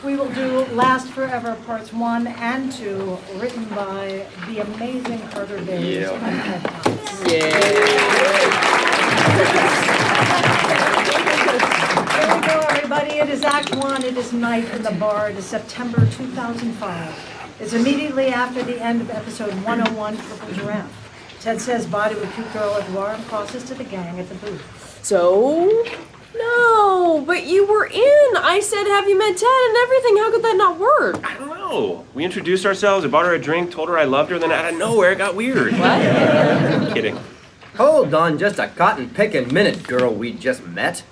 We will do Last Forever Parts 1 and 2, written by the amazing Carter Days. Yeah. Here we go, everybody. It is Act 1. It is night in the bar. It is September 2005. It's immediately after the end of episode 101, Purple Giraffe. Ted says bye to a cute girl at the bar and crosses to the gang at the booth. So? No, but you were in. I said, have you met Ted and everything. How could that not work? I don't know. We introduced ourselves, I bought her a drink, told her I loved her, then out of nowhere it got weird. What? Kidding. Hold on just a cotton-picking minute, girl we just met.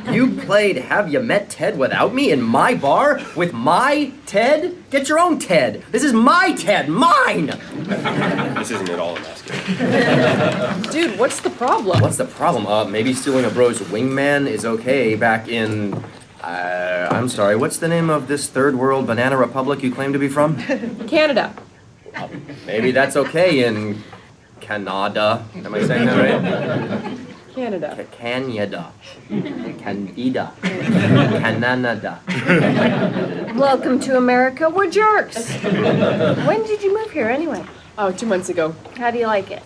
You played Have You Met Ted without me in my bar? With my Ted? Get your own Ted. This is my Ted, mine! This isn't at all emasculating. Dude, what's the problem? What's the problem? Maybe stealing a bro's wingman is okay back in... I'm sorry, what's the name of this third world banana republic you claim to be from? Canada. Maybe that's okay in... Canada. Am I saying that right? Canada. Canada. Candida. Canada. Welcome to America. We're jerks. When did you move here anyway? Oh, 2 months ago. How do you like it?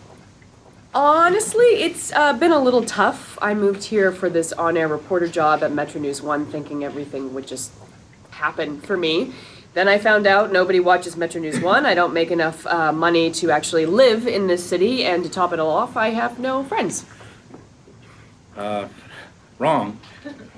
Honestly, it's been a little tough. I moved here for this on-air reporter job at Metro News 1 thinking everything would just happen for me. Then I found out nobody watches Metro News 1. I don't make enough money to actually live in this city, and to top it all off, I have no friends. Wrong.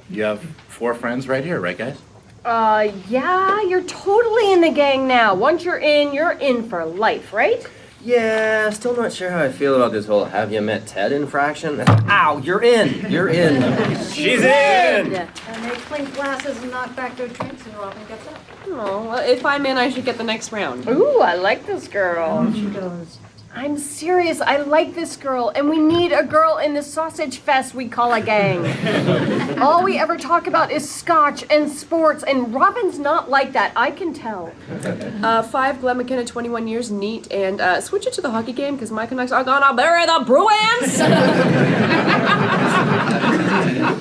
You have 4 friends right here, right, guys? Yeah, you're totally in the gang now. Once you're in for life, right? Yeah, still not sure how I feel about this whole Have You Met Ted infraction. Ow, you're in. You're in. She's in! And they clink glasses and knock back their drinks, and Robin gets up. Oh, well, if I'm in, I should get the next round. Ooh, I like this girl. And she goes, I'm serious. I like this girl, and we need a girl in this sausage fest we call a gang. All we ever talk about is scotch and sports, and Robin's not like that. I can tell. 5 Glen McKenna, 21 years, neat, and switch it to the hockey game because my Canucks are gonna bury the Bruins.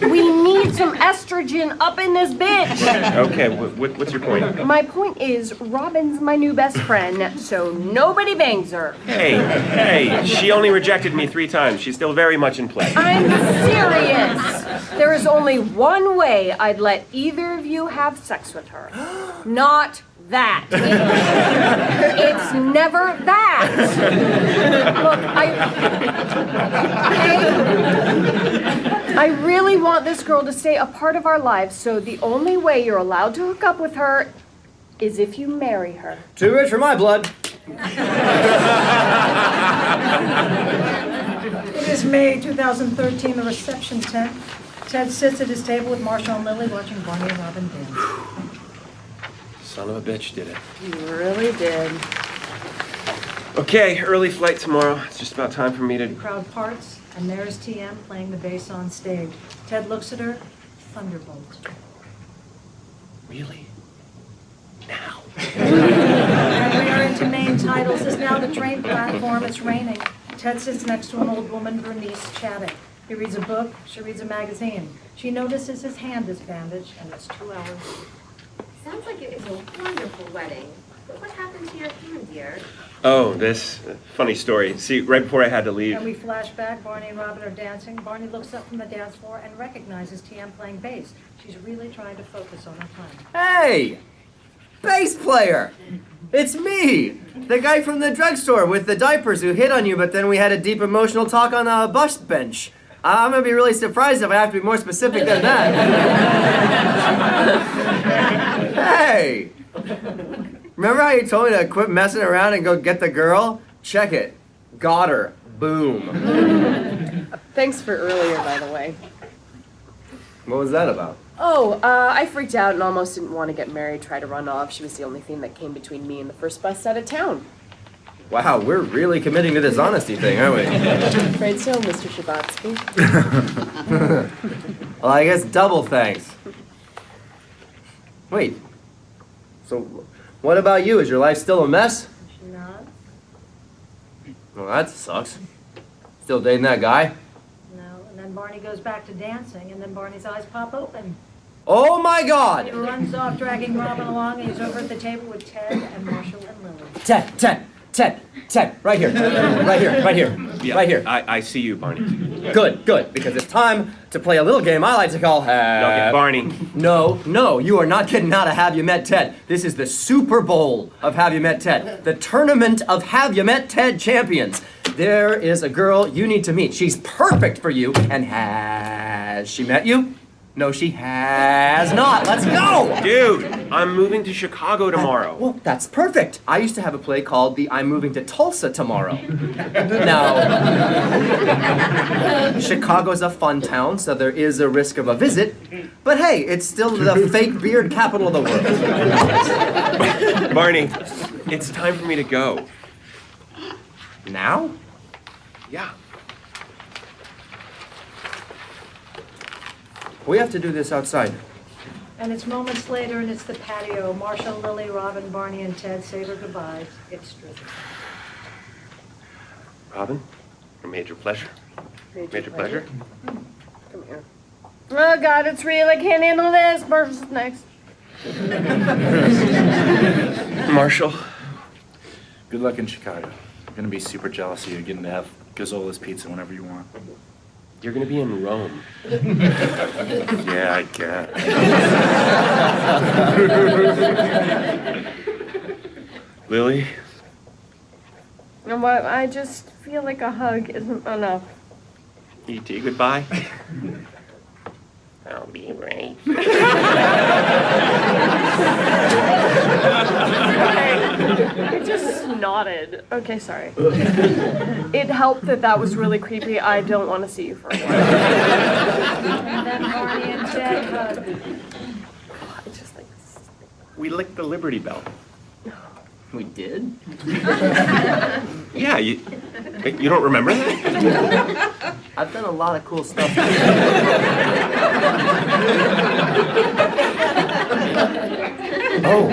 We need some estrogen up in this bitch. Okay, what's your point? My point is, Robin's my new best friend, so nobody bangs her. Hey, she only rejected me 3 times. She's still very much in play. I'm serious. There is only one way I'd let either of you have sex with her. Not that. It's never that. Look, I really want this girl to stay a part of our lives, so the only way you're allowed to hook up with her is if you marry her. Too rich for my blood. it is May 2013, the reception tent. Ted sits at his table with Marshall and Lily watching Barney and Robin dance. Son of a bitch did it. You really did. Okay, early flight tomorrow. It's just about time for me The to... crowd parts, and there's TM playing the bass on stage. Ted looks at her, thunderbolt. Really? Now? And we are into main titles. It's now the train platform. It's raining. Ted sits next to an old woman, Bernice, chatting. He reads a book. She reads a magazine. She notices his hand is bandaged, and it's 2 hours. Sounds like it is a wonderful wedding. But what happened to your hand, dear? Oh, this funny story. See, right before I had to leave... And we flash back. Barney and Robin are dancing. Barney looks up from the dance floor and recognizes TM playing bass. She's really trying to focus on her time. Hey! Bass player! It's me! The guy from the drugstore with the diapers who hit on you, but then we had a deep emotional talk on a bus bench. I'm gonna be really surprised if I have to be more specific than that. Hey! Remember how you told me to quit messing around and go get the girl? Check it. Got her. Boom. Thanks for earlier, by the way. What was that about? Oh, I freaked out and almost didn't want to get married, tried to run off. She was the only thing that came between me and the first bus out of town. Wow, we're really committing to this honesty thing, aren't we? Afraid so, Mr. Shabatsky. Well, I guess double thanks. Wait. So, what about you? Is your life still a mess? She nods. Well, that sucks. Still dating that guy? No. And then Barney goes back to dancing, and then Barney's eyes pop open. Oh my He God! runs off, dragging Robin along, and he's over at the table with Ted and Marshall and Lily. Ted, right here, right here. I see you, Barney. Good, because it's time to play a little game I like to call Okay, Barney. No, you are not getting out of Have You Met Ted. This is the Super Bowl of Have You Met Ted, the tournament of Have You Met Ted champions. There is a girl you need to meet. She's perfect for you, and has she met you? No, she has not. Let's go! Dude, I'm moving to Chicago tomorrow. Well, that's perfect. I used to have a play called the I'm Moving to Tulsa Tomorrow. Now, Chicago's a fun town, so there is a risk of a visit. But hey, it's still the fake beard capital of the world. Barney, it's time for me to go. Now? Yeah. We have to do this outside. And it's moments later, and it's the patio. Marshall, Lily, Robin, Barney, and Ted say their goodbyes. It's true. Robin, a major pleasure. Major pleasure. Come here. Oh God, it's real. I can't handle this. Marshall's next. Marshall. Good luck in Chicago. I'm gonna be super jealous of you getting to have Gazzola's pizza whenever you want. You're gonna be in Rome. Yeah, I guess. Lily? You know what? I just feel like a hug isn't enough. E.T., goodbye. I'll be right. I just nodded. Okay, sorry. It helped that was really creepy. I don't want to see you for a while. And then Barney and Ted hug. I just like. We licked the Liberty Bell. We did? Yeah, you don't remember that? I've done a lot of cool stuff. Oh,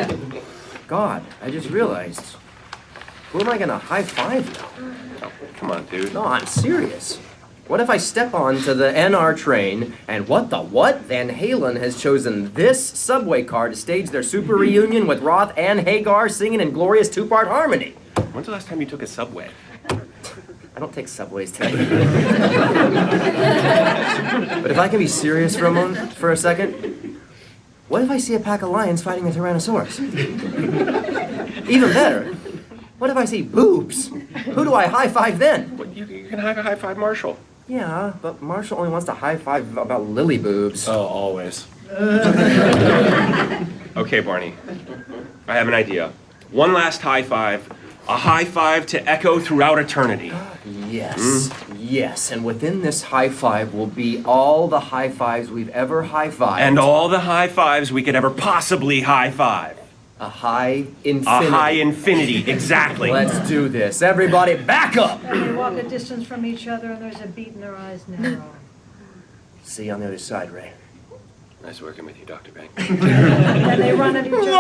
God, I just realized. Who am I gonna high five now? Oh, come on, dude. No, I'm serious. What if I step onto the NR train and what? Van Halen has chosen this subway car to stage their super reunion with Roth and Hagar singing in glorious two-part harmony. When's the last time you took a subway? I don't take subways, Ted. But if I can be serious for a second, what if I see a pack of lions fighting a Tyrannosaurus? Even better, what if I see boobs? Who do I high five then? Well, you can high five Marshall. Yeah, but Marshall only wants to high five about lily boobs. Oh, always. Okay, Barney. I have an idea. One last high five. A high five to echo throughout eternity. Yes, and within this high five will be all the high fives we've ever high fived. And all the high fives we could ever possibly high five. A high infinity. A high infinity, exactly. Let's do this. Everybody back up! And they walk a distance from each other, and there's a beat in their eyes narrow. See you on the other side, Ray. Nice working with you, Dr. Bank. And they run at each other.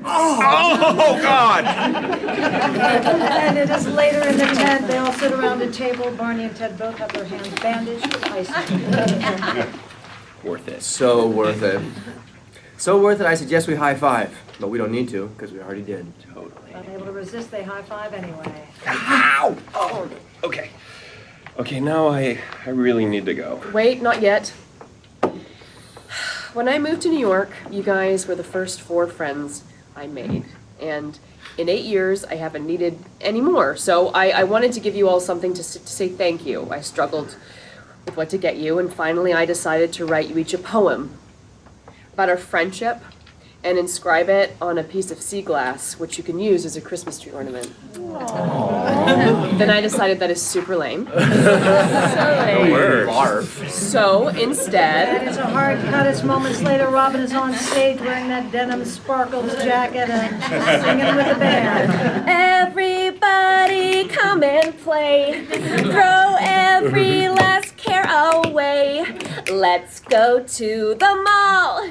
Oh, God! And it is later in the tent. They all sit around a table. Barney and Ted both have their hands bandaged with ice. Worth it. So worth it. So worth it, I suggest we high five. But we don't need to, because we already did. Totally. Unable to resist, they high five anyway. Ow! Oh, okay. Okay, now I really need to go. Wait, not yet. When I moved to New York, you guys were the first 4 friends I made. And in 8 years, I haven't needed any more. So I wanted to give you all something to say thank you. I struggled with what to get you, and finally I decided to write you each a poem about our friendship and inscribe it on a piece of sea glass, which you can use as a Christmas tree ornament. Then I decided that is super lame. So instead, And it's a hard cut. It's moments later. Robin is on stage wearing that denim sparkles jacket and singing with the band. Everybody come and play. Throw every last care away. Let's go to the mall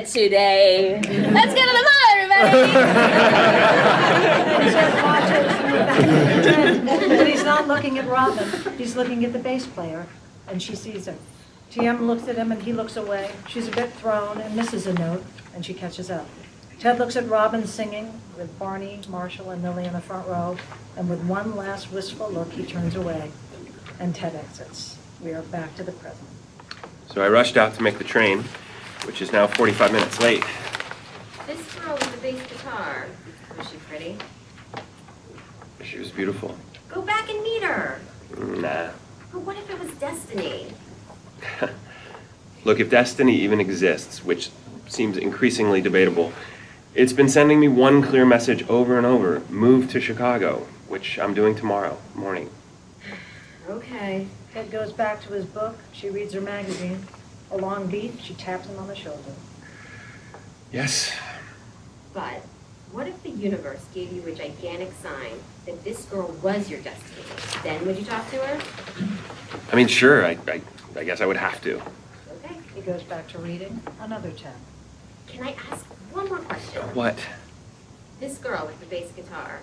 today. Let's go to the mall, everybody. And Ted watches from the back of the tent, but he's not looking at Robin. He's looking at the bass player. and she sees him. TM looks at him and he looks away. She's a bit thrown and misses a note, and she catches up. Ted looks at Robin singing with Barney, Marshall, and Millie in the front row, and with one last wistful look, he turns away, and Ted exits. We are back to the present. So I rushed out to make the train, which is now 45 minutes late. This girl with the bass guitar, was she pretty? She was beautiful. Go back and meet her. Nah. But what if it was destiny? Look, if destiny even exists, which seems increasingly debatable, it's been sending me one clear message over and over: move to Chicago, which I'm doing tomorrow morning. Okay. Ted goes back to his book. She reads her magazine. A long beat, she taps him on the shoulder. Yes. But what if the universe gave you a gigantic sign that this girl was your destiny? Then would you talk to her? I mean, sure, I guess I would have to. Okay. He goes back to reading. Another tab. Can I ask one more question? What? This girl with the bass guitar,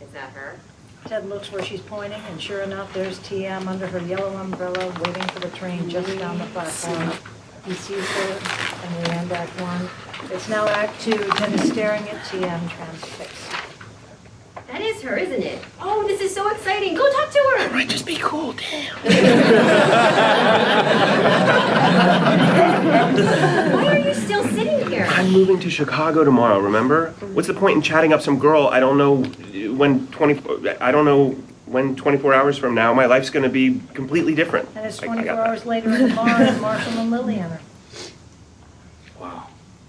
is that her? Ted looks where she's pointing, and sure enough, there's TM under her yellow umbrella, waiting for the train just down the platform. He sees her, and we end Act 1. It's now Act 2. Ted is staring at TM, transfixed. That is her, isn't it? Oh, this is so exciting. Go talk to her. All right, just be cool, damn. Why are you still sitting here? I'm moving to Chicago tomorrow, remember? What's the point in chatting up some girl I don't know when 24 hours from now my life's going to be completely different. And it's I 24 got that. hours later in the bar, and Marshall and Lily enter. Wow,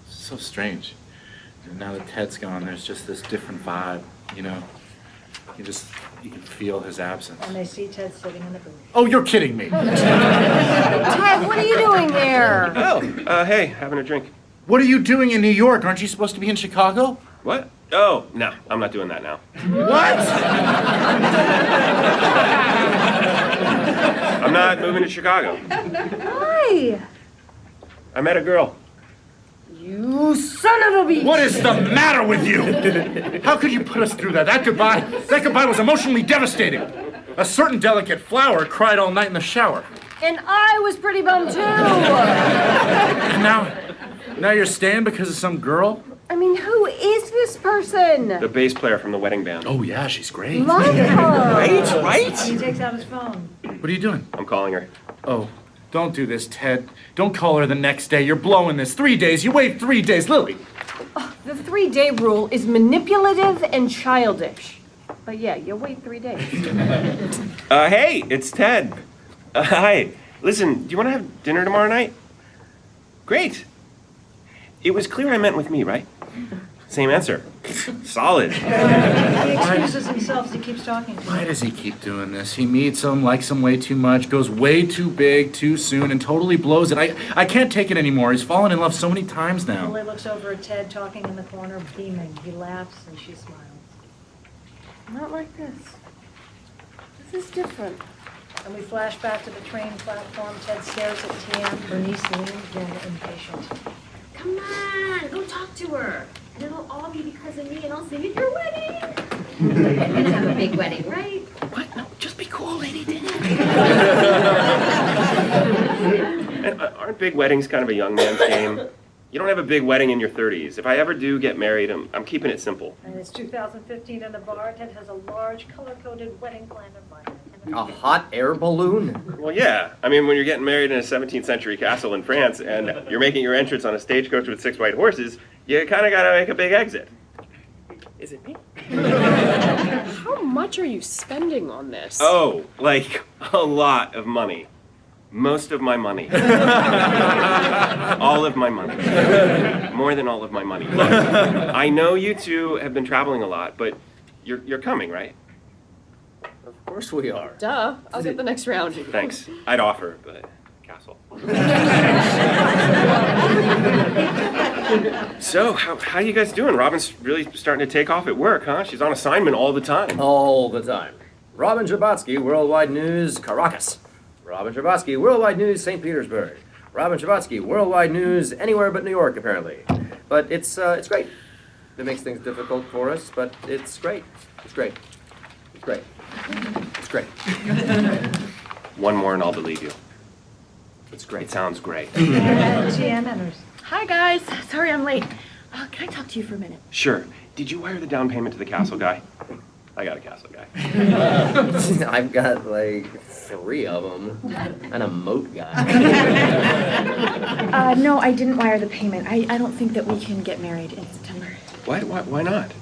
so strange. And now that Ted's gone, there's just this different vibe, you know? You can feel his absence. And they see Ted sitting in the booth. Oh, you're kidding me. Ted, what are you doing there? Oh, hey, having a drink. What are you doing in New York? Aren't you supposed to be in Chicago? What? Oh, no, I'm not doing that now. What? I'm not moving to Chicago. Why? I met a girl. You son of a beach! What is the matter with you? How could you put us through that? That goodbye was emotionally devastating. A certain delicate flower cried all night in the shower. And I was pretty bummed too. And now you're staying because of some girl? I mean, who is this person? The bass player from the wedding band. Oh yeah, she's great. Love her. Right? He takes out his phone. What are you doing? I'm calling her. Oh, don't do this, Ted. Don't call her the next day. You're blowing this. 3 days. You wait 3 days. Lily. The 3-day rule is manipulative and childish. But yeah, you'll wait 3 days. Hey, it's Ted. Hi. Listen, do you want to have dinner tomorrow night? Great. It was clear I meant with me, right? Same answer. Solid. He excuses himself as he keeps talking to Why him. does he keep doing this? He meets him, likes him way too much, goes way too big, too soon, and totally blows it. I can't take it anymore. He's fallen in love so many times now. Lily looks over at Ted talking in the corner, beaming. He laughs and she smiles. Not like this. This is different. And we flash back to the train platform. Ted stares at TM. Bernice leans in, impatient. Come on, go talk to her. And it'll all be because of me, and I'll sing at your wedding. You're gonna have a big wedding, right? What? No, just be cool, lady. And aren't big weddings kind of a young man's game? You don't have a big wedding in your 30s. If I ever do get married, I'm keeping it simple. And it's 2015 in the bar. Ted has a large color-coded wedding planner button. A hot air balloon? Well, yeah. I mean, when you're getting married in a 17th century castle in France and you're making your entrance on a stagecoach with 6 white horses, you kind of got to make a big exit. Is it me? How much are you spending on this? Oh, like a lot of money. Most of my money. All of my money. More than all of my money. Look, I know you two have been traveling a lot, but you're coming, right? Of course we are. Duh. I'll get the next round. Thanks. I'd offer, but castle. So, how you guys doing? Robin's really starting to take off at work, huh? She's on assignment all the time. All the time. Robin Scherbatsky, Worldwide News, Caracas. Robin Scherbatsky, Worldwide News, St. Petersburg. Robin Scherbatsky, Worldwide News, anywhere but New York, apparently. But it's great. It makes things difficult for us, but it's great. It's great. It's great. It's great. One more and I'll believe you. That's great. It sounds great. And TM enters. Hi guys, sorry I'm late. Can I talk to you for a minute? Sure. Did you wire the down payment to the castle guy? I got a castle guy. I've got like 3 of them. And a moat guy. No, I didn't wire the payment. I don't think that we can get married in September. Why not?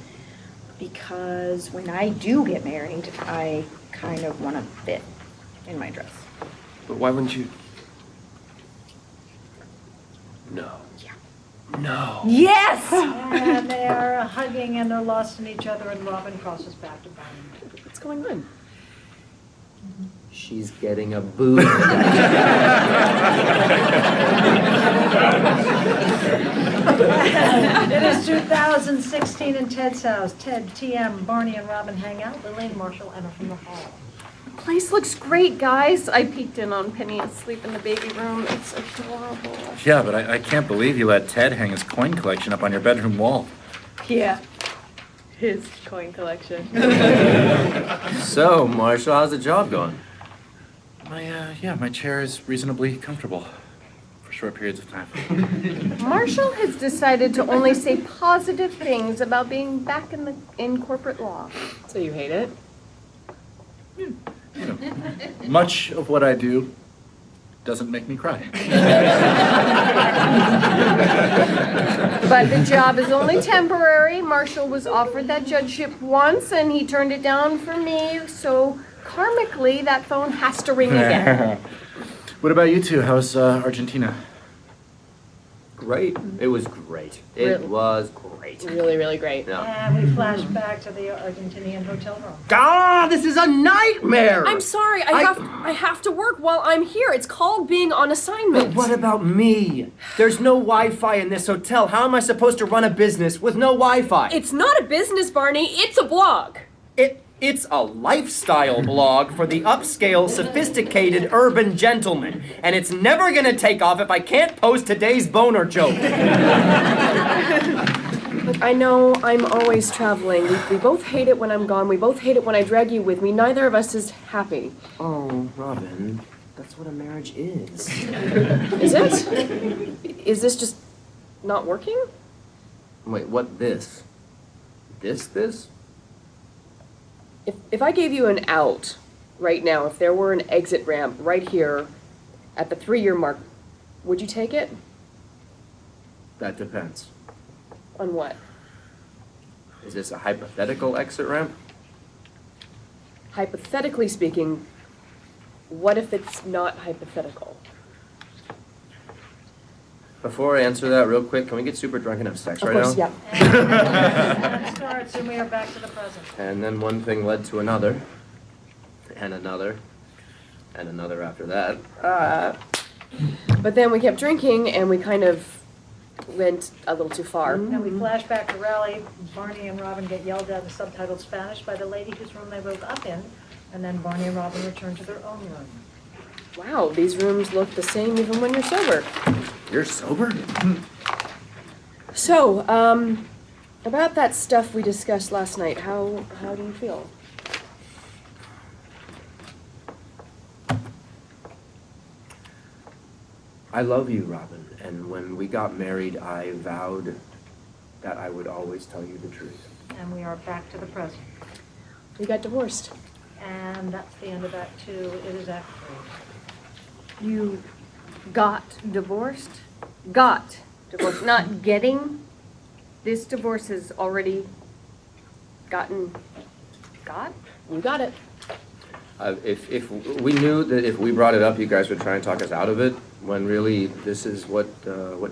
Because when I do get married, I kind of want to fit in my dress. But why wouldn't you? No. Yeah. No. Yes! And they are hugging and they're lost in each other, and Robin crosses back to Bonnie. What's going on? She's getting a boob. It is 2016 in Ted's house. Ted, TM, Barney, and Robin hang out. Lily and Marshall enter from the hall. Place looks great, guys. I peeked in on Penny asleep in the baby room. It's adorable. Yeah, but I can't believe you let Ted hang his coin collection up on your bedroom wall. Yeah. His coin collection. So, Marshall, how's the job going? My chair is reasonably comfortable for short periods of time. Marshall has decided to only say positive things about being back in corporate law. So you hate it? Much of what I do doesn't make me cry. But the job is only temporary. Marshall was offered that judgeship once, and he turned it down for me. So karmically, that phone has to ring again. What about you two? How's Argentina? Great. It was great. It Really? was great. Really, really great. Yeah. And we flash back to the Argentinian hotel room. God, this is a nightmare! I'm sorry, I have to work while I'm here. It's called being on assignment. But what about me? There's no Wi-Fi in this hotel. How am I supposed to run a business with no Wi-Fi? It's not a business, Barney. It's a blog. It's a lifestyle blog for the upscale, sophisticated urban gentleman. And it's never gonna take off if I can't post today's boner joke. Look, I know I'm always traveling. We both hate it when I'm gone. We both hate it when I drag you with me. Neither of us is happy. Oh, Robin, that's what a marriage is. Is it? Is this just not working? Wait, what this? This? If I gave you an out right now, if there were an exit ramp right here at the 3-year mark, would you take it? That depends. On what? Is this a hypothetical exit ramp? Hypothetically speaking, what if it's not hypothetical? Before I answer that, real quick, can we get super drunk and have sex Of right course, now? yeah. And it starts, and we are back to the present. And then one thing led to another, and another, and another after that. But then we kept drinking, and we kind of went a little too far. And we flash back to Raleigh. Barney and Robin get yelled at in subtitled Spanish by the lady whose room they woke up in. And then Barney and Robin return to their own room. Wow, these rooms look the same even when you're sober. You're sober? So, about that stuff we discussed last night, how do you feel? I love you, Robin. And when we got married, I vowed that I would always tell you the truth. And we are back to the present. We got divorced. And that's the end of Act 2. It is Act 3. You got divorced? Got divorced, not getting. This divorce has already got? You got it. If we knew that if we brought it up, you guys would try and talk us out of it, when really this is what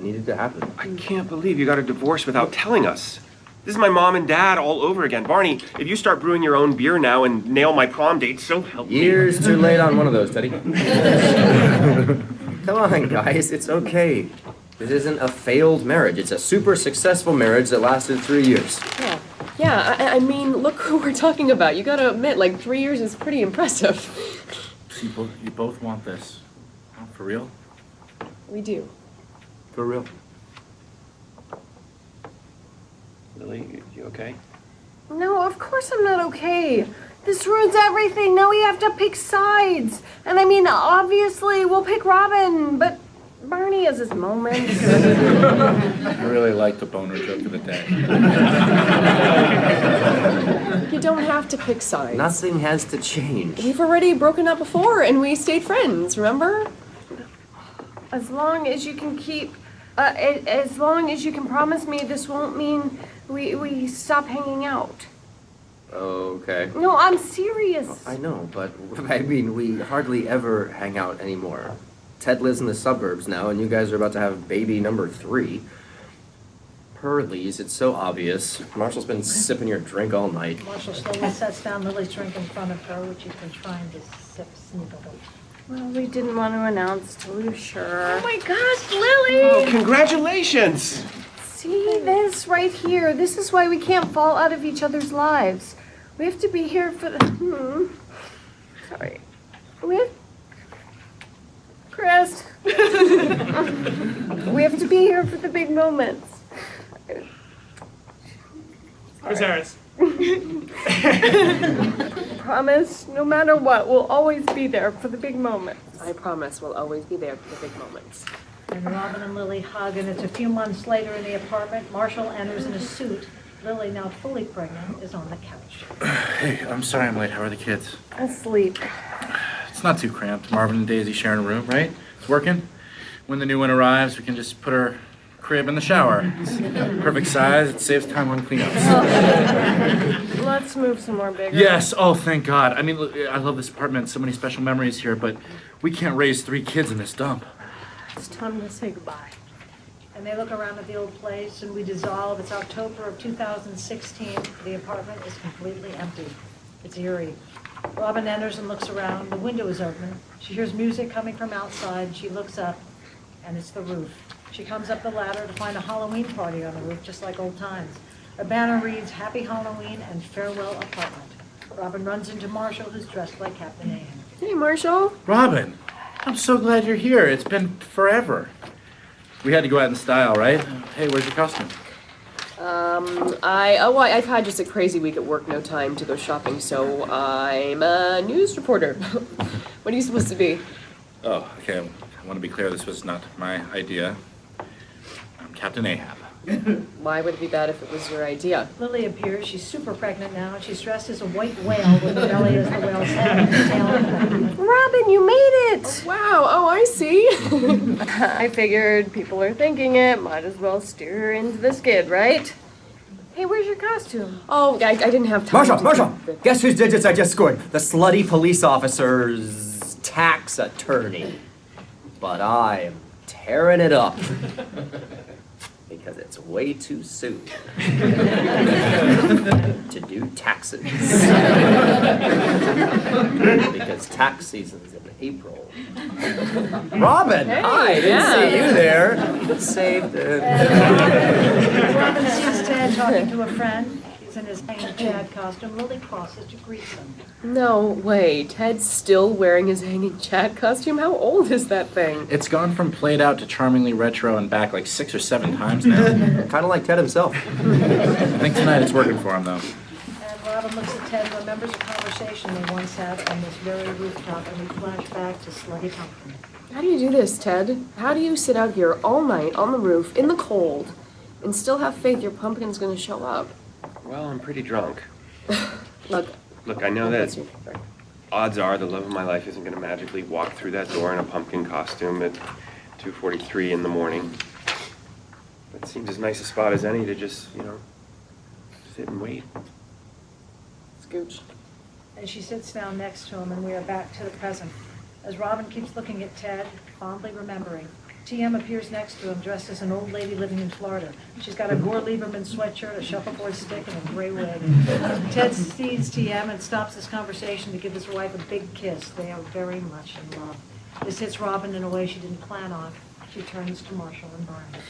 needed to happen. I can't believe you got a divorce without telling us. This is my mom and dad all over again. Barney, if you start brewing your own beer now and nail my prom date, so help me. Years too late on one of those, Teddy. Come on, guys, it's okay. This isn't a failed marriage. It's a super successful marriage that lasted 3 years. Yeah, I mean, look who we're talking about. You gotta admit, like, 3 years is pretty impressive. You both want this. Oh, for real? We do. For real. Lily, you okay? No, of course I'm not okay. This ruins everything. Now we have to pick sides. And I mean, obviously, we'll pick Robin, but Barney has his moments. I really like the boner joke of the day. You don't have to pick sides. Nothing has to change. We've already broken up before, and we stayed friends, remember? As long as you can as long as you can promise me this won't mean we stop hanging out. Okay. No, I'm serious. I know, but I mean, we hardly ever hang out anymore. Ted lives in the suburbs now, and you guys are about to have baby number 3. Pearlies, it's so obvious. Marshall's been sipping your drink all night. Marshall slowly sets down Lily's drink in front of her, which she's been trying to sip sneakily. Well, we didn't want to announce till we were sure. Oh my gosh, Lily! Oh, congratulations! See this right here? This is why we can't fall out of each other's lives. We have to be here for the. Sorry. We have. Chris. We have to be here for the big moments. Where's Harris? Promise, no matter what, we'll always be there for the big moments. I promise we'll always be there for the big moments. And Robin and Lily hug, and it's a few months later in the apartment. Marshall enters in a suit. Lily, now fully pregnant, is on the couch. Hey, I'm sorry I'm late. How are the kids? Asleep. It's not too cramped. Marvin and Daisy sharing a room, right? It's working. When the new one arrives, we can just put her crib in the shower. It's perfect size. It saves time on cleanups. Let's move some more bigger. Yes. Oh, thank God. I mean, look, I love this apartment. So many special memories here, but we can't raise 3 kids in this dump. It's time to say goodbye. And they look around at the old place, and we dissolve. It's October of 2016. The apartment is completely empty. It's eerie. Robin enters and looks around. The window is open. She hears music coming from outside. She looks up, and it's the roof. She comes up the ladder to find a Halloween party on the roof, just like old times. A banner reads, "Happy Halloween and Farewell Apartment." Robin runs into Marshall, who's dressed like Captain Ahab. Hey, Marshall. Robin, I'm so glad you're here. It's been forever. We had to go out in style, right? Hey, where's your costume? I've had just a crazy week at work, no time to go shopping, so I'm a news reporter. What are you supposed to be? Oh, okay. I want to be clear, this was not my idea. I'm Captain Ahab. Why would it be bad if it was your idea? Lily appears. She's super pregnant now, and she's dressed as a white whale with the belly as the whale's head. Robin, you made it! Wow, oh, I see. I figured people are thinking it. Might as well steer her into the skid, right? Hey, where's your costume? Oh, I didn't have time. Marshall! Guess whose digits I just scored? The slutty police officer's tax attorney. But I am tearing it up. Because it's way too soon to do taxes. Because tax season's in April. Robin, Hey, hi, didn't yeah. see you there. Saved it. Robin sees Ted talking to a friend. He's in his hanging Chad costume. Lily crosses to greet him. No way, Ted's still wearing his hanging Chad costume? How old is that thing? It's gone from played out to charmingly retro and back like 6 or 7 times now. Kind of like Ted himself. I think tonight it's working for him, though. And Robin looks at Ted and remembers a conversation they once had on this very rooftop, and we flash back to Slutty Pumpkin. How do you do this, Ted? How do you sit out here all night on the roof in the cold and still have faith your pumpkin's gonna show up? Well, I'm pretty drunk. Look, Look, I know that that's your- odds are the love of my life isn't going to magically walk through that door in a pumpkin costume at 2:43 in the morning. But it seems as nice a spot as any to just, sit and wait. Scooch. And she sits down next to him, and we are back to the present. As Robin keeps looking at Ted, fondly remembering, TM appears next to him, dressed as an old lady living in Florida. She's got a Gore Lieberman sweatshirt, a shuffleboard stick, and a gray wig. Ted sees TM and stops this conversation to give his wife a big kiss. They are very much in love. This hits Robin in a way she didn't plan on. She turns to Marshall and Barney.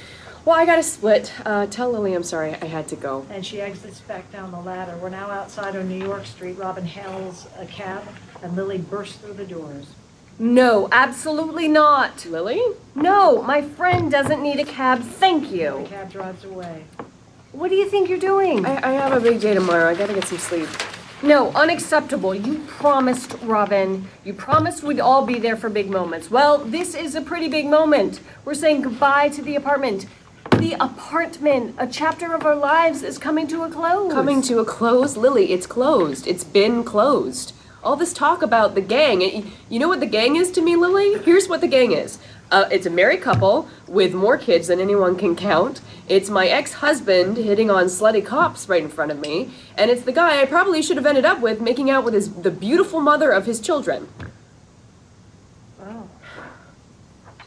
Well, I gotta split. Tell Lily I'm sorry I had to go. And she exits back down the ladder. We're now outside on New York Street. Robin hails a cab, and Lily bursts through the doors. No, absolutely not. Lily? No, my friend doesn't need a cab, thank The you. cab drives away. What do you think you're doing? I have a big day tomorrow. I gotta get some sleep. No, unacceptable. You promised, Robin. You promised we'd all be there for big moments. Well, this is a pretty big moment. We're saying goodbye to the apartment. The apartment, a chapter of our lives, is coming to a close. Coming to a close? Lily, it's closed. It's been closed. All this talk about the gang, you know what the gang is to me, Lily? Here's what the gang is. It's a married couple with more kids than anyone can count. It's my ex-husband hitting on slutty cops right in front of me. And it's the guy I probably should have ended up with making out with the beautiful mother of his children. Wow.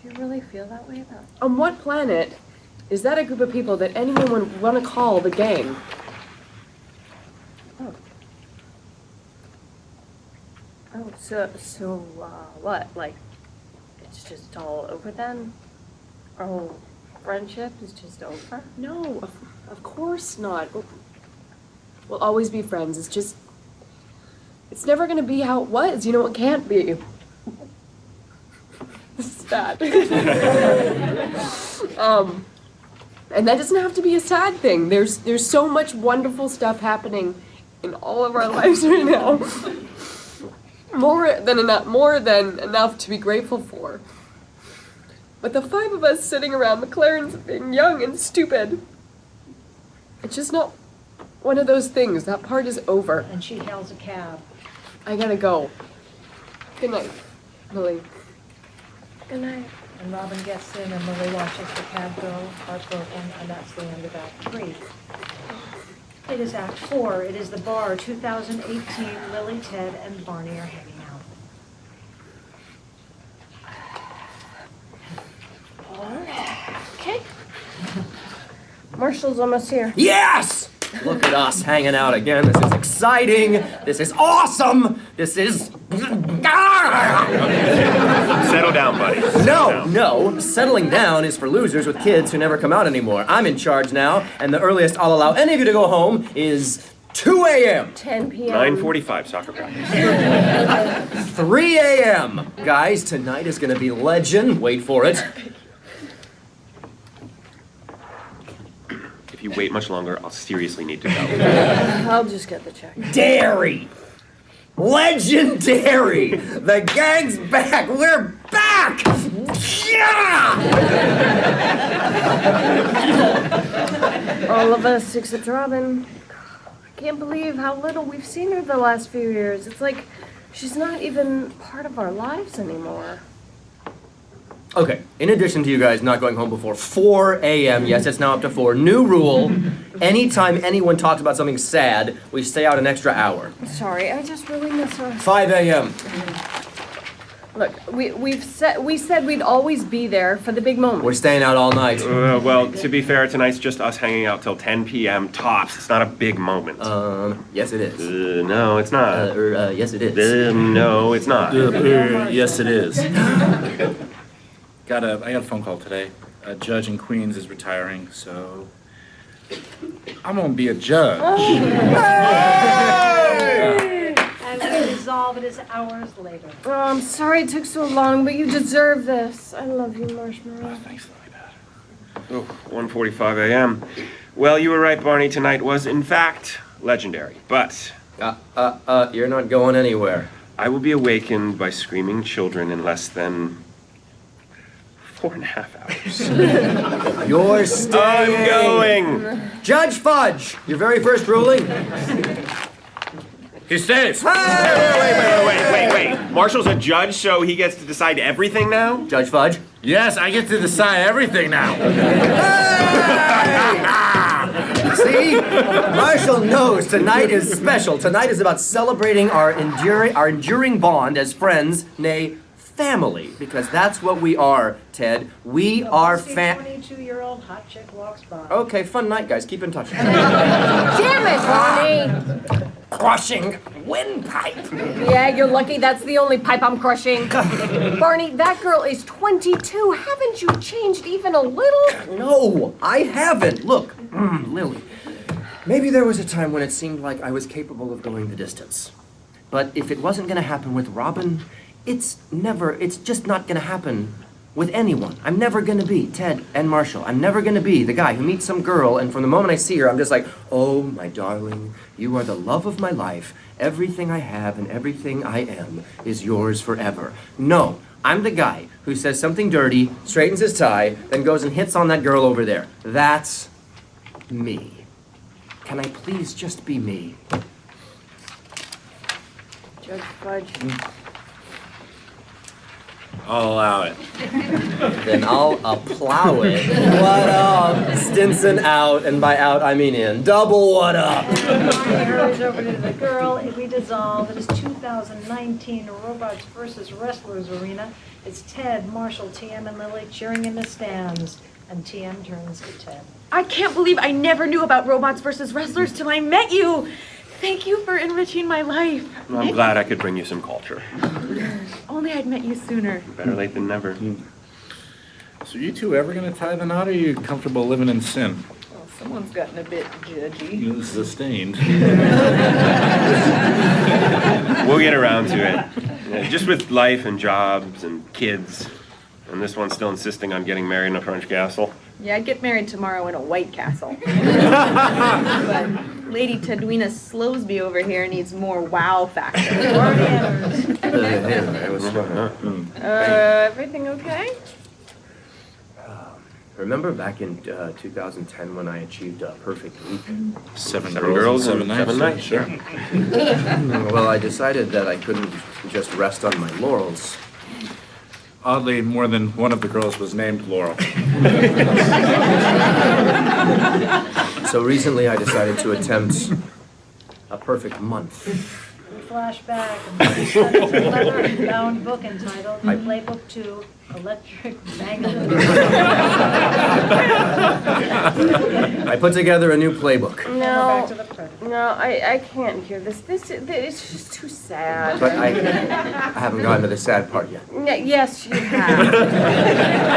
Do you really feel that way about it? On what planet is that a group of people that anyone would want to call the gang? Oh. Oh, so, what? Like, it's just all over then? Our whole friendship is just over? No, of course not. We'll always be friends. It's never gonna be how it was. You know, it can't be. This is bad. And that doesn't have to be a sad thing. There's so much wonderful stuff happening in all of our lives right now. More than enough to be grateful for. But the five of us sitting around McLaren's being young and stupid, it's just not one of those things. That part is over. And she hails a cab. I gotta go. Good night, Lily. Good night. And Robin gets in and Lily watches the cab go, heartbroken, and that's the end of Act 3. It is Act 4. It is the bar, 2018. Lily, Ted, and Barney are hanging out. Okay. Marshall's almost here. Yes! Look at us hanging out again. This is exciting. This is awesome. This is... Settle down, buddy. Settle down. No. Settling down is for losers with kids who never come out anymore. I'm in charge now, and the earliest I'll allow any of you to go home is 2 a.m. 10 p.m. 9:45 soccer practice. 3 a.m. Guys, tonight is going to be legend. Wait for it. If you wait much longer, I'll seriously need to go. I'll just get the check. Dairy! Legendary! The gang's back! We're back! Yeah! All of us except Robin. I can't believe how little we've seen her the last few years. It's like she's not even part of our lives anymore. Okay, in addition to you guys not going home before 4 a.m., yes, it's now up to 4, new rule, anytime anyone talks about something sad, we stay out an extra hour. Sorry, I just really miss her. 5 a.m. Look, we said we'd always be there for the big moment. We're staying out all night. Well, to be fair, tonight's just us hanging out till 10 p.m. tops. It's not a big moment. Yes it is. No, it's not. Yes it is. No, it's not. Yes, it is. I got a phone call today. A judge in Queens is retiring, so I'm gonna be a judge. And we resolve it is hours later. Oh, I'm sorry it took so long, but you deserve this. I love you, Marshmallow. Thanks, Lily. Oh, 1:45 a.m. Well, you were right, Barney. Tonight was, in fact, legendary. But You're not going anywhere. I will be awakened by screaming children in less than 4.5 hours. You're staying. I'm going. Judge Fudge, your very first ruling. He stays. Wait. Marshall's a judge, so he gets to decide everything now? Judge Fudge. Yes, I get to decide everything now. See? Marshall knows tonight is special. Tonight is about celebrating our enduring bond as friends, nay, family. Because that's what we are, Ted. We are A 22-year-old hot chick walks by. Okay, fun night, guys. Keep in touch. Damn it, Barney! Crushing windpipe. Yeah, you're lucky that's the only pipe I'm crushing. Barney, that girl is 22. Haven't you changed even a little? No, I haven't. Look, Lily, maybe there was a time when it seemed like I was capable of going the distance. But if it wasn't going to happen with Robin, it's just not going to happen with anyone. I'm never gonna be Ted and Marshall. I'm never gonna be the guy who meets some girl and from the moment I see her, I'm just like, oh, my darling, you are the love of my life. Everything I have and everything I am is yours forever. No, I'm the guy who says something dirty, straightens his tie, then goes and hits on that girl over there. That's me. Can I please just be me? Judge Fudge. I'll allow it. Then I'll plow it. What up? Stinson out, and by out I mean in. Double what up? Bonnie hurries over to the girl. We dissolve. It is 2019 Robots versus Wrestlers arena. It's Ted, Marshall, TM, and Lily cheering in the stands. And TM turns to Ted. I can't believe I never knew about Robots versus Wrestlers till I met you. Thank you for enriching my life. I'm glad I could bring you some culture. Only I'd met you sooner. Better late than never. So you two ever gonna tie the knot, or are you comfortable living in sin? Well, someone's gotten a bit judgy. Sustained. We'll get around to it. Just with life and jobs and kids. And this one's still insisting on getting married in a French castle. Yeah, I'd get married tomorrow in a White Castle. But Lady Tedwina Slowsby over here needs more wow factor. Everything okay? Remember back in 2010 when I achieved a perfect week? Seven girls and and 7 nights. 7 nights. Sure. Well, I decided that I couldn't just rest on my laurels. Oddly, more than one of the girls was named Laurel. So recently I decided to attempt a perfect month. We flash back and studies a leather-bound book entitled Playbook 2, Electric Bangalore. I put together a new playbook. Back No, to the present. no, I can't hear this. It's just too sad. But I haven't gotten to the sad part yet. Yes, you have.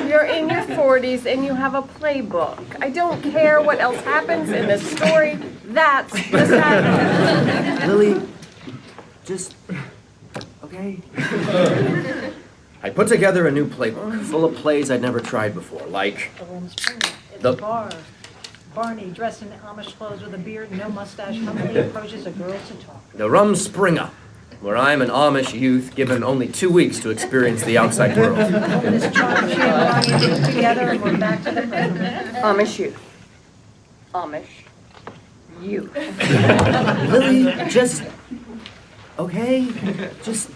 You're in your 40s and you have a playbook. I don't care what else happens in this story. That's the sad part. Lily, just, okay? I put together a new playbook full of plays I'd never tried before, like The room's pretty. It's The- a bar. Barney, dressed in Amish clothes with a beard and no mustache, humbly approaches a girl to talk. The Rumspringa, where I'm an Amish youth given only 2 weeks to experience the outside world. This charm, she and Barney live together and we're back to the present. Amish youth. Amish youth. Lily, just, okay? Just,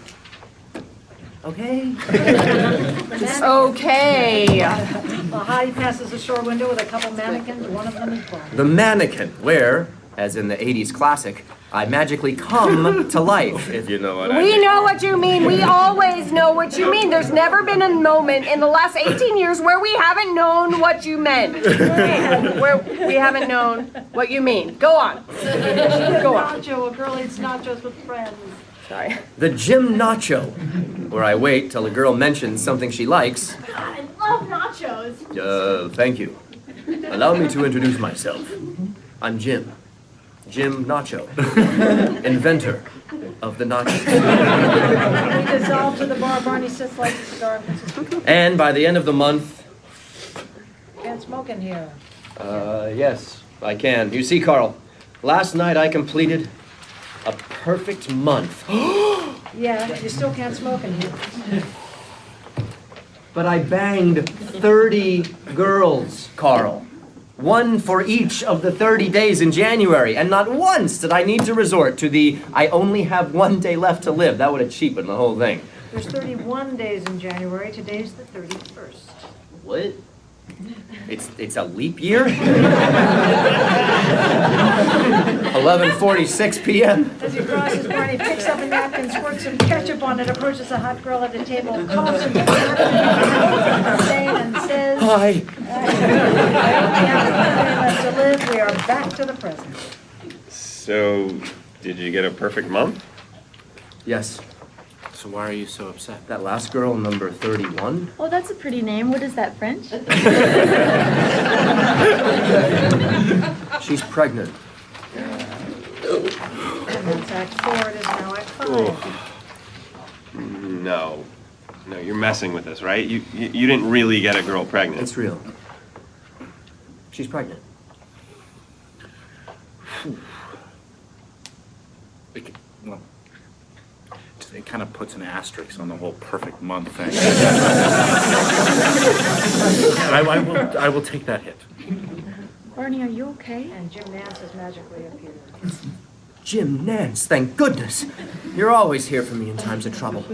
okay? Okay. Well, Heidi passes a store window with a couple mannequins. One of them is Barney. The mannequin, where, as in the 80s classic, I magically come to life, if you know what I We mean. know what you mean. We always know what you mean. There's never been a moment in the last 18 years where we haven't known what you meant. Where we haven't known what you mean. Go on. Go on. Nacho, a girl eats nachos with friends. Sorry. The Gym Nacho, where I wait till a girl mentions something she likes. God, I love nachos. Thank you. Allow me to introduce myself. I'm Jim. Jim Nacho, inventor of the nachos. We dissolve to the bar. Barney sits like a cigar and puts his And by the end of the month, can't smoke in here. yes, I can. You see, Carl, last night I completed a perfect month. Yeah, you still can't smoke in here. But I banged 30 girls, Carl. One for each of the 30 days in January, and not once did I need to resort to the I only have 1 day left to live. That would have cheapened the whole thing. There's 31 days in January. Today's the 31st. What? It's a leap year? 11:46 p.m. As he crosses, Barney picks up a napkin, squirts some ketchup on it, approaches a hot girl at the table, coughs into the napkin, and says, Hi. I only have 1 day left to live. We are back to the present. So, did you get a perfect month? Yes, So why are you so upset? that last girl, number 31. Oh, that's a pretty name. What is that, French? She's pregnant. And that's Act 4, it is now Act 5. No. No, you're messing with us, right? You didn't really get a girl pregnant. It's real. She's pregnant. Well, it kind of puts an asterisk on the whole perfect month thing. I will take that hit. Barney, are you okay? And Jim Nance has magically appeared. Jim Nance, thank goodness. You're always here for me in times of trouble.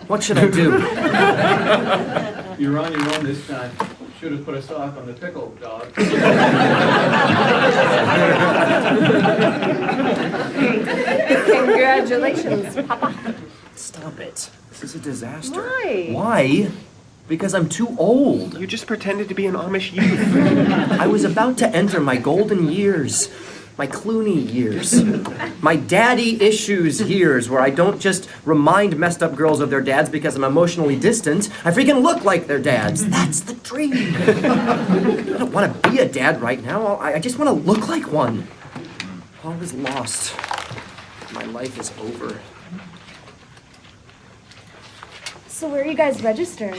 What should I do? You're on your own this time. Should have put a sock on the pickle, dog. Congratulations, Papa. Stop it. This is a disaster. Why? Why? Because I'm too old. You just pretended to be an Amish youth. I was about to enter my golden years. My Clooney years. My daddy issues years where I don't just remind messed up girls of their dads because I'm emotionally distant. I freaking look like their dads. That's the dream. I don't want to be a dad right now. I just want to look like one. All is lost. My life is over. So where are you guys registered? A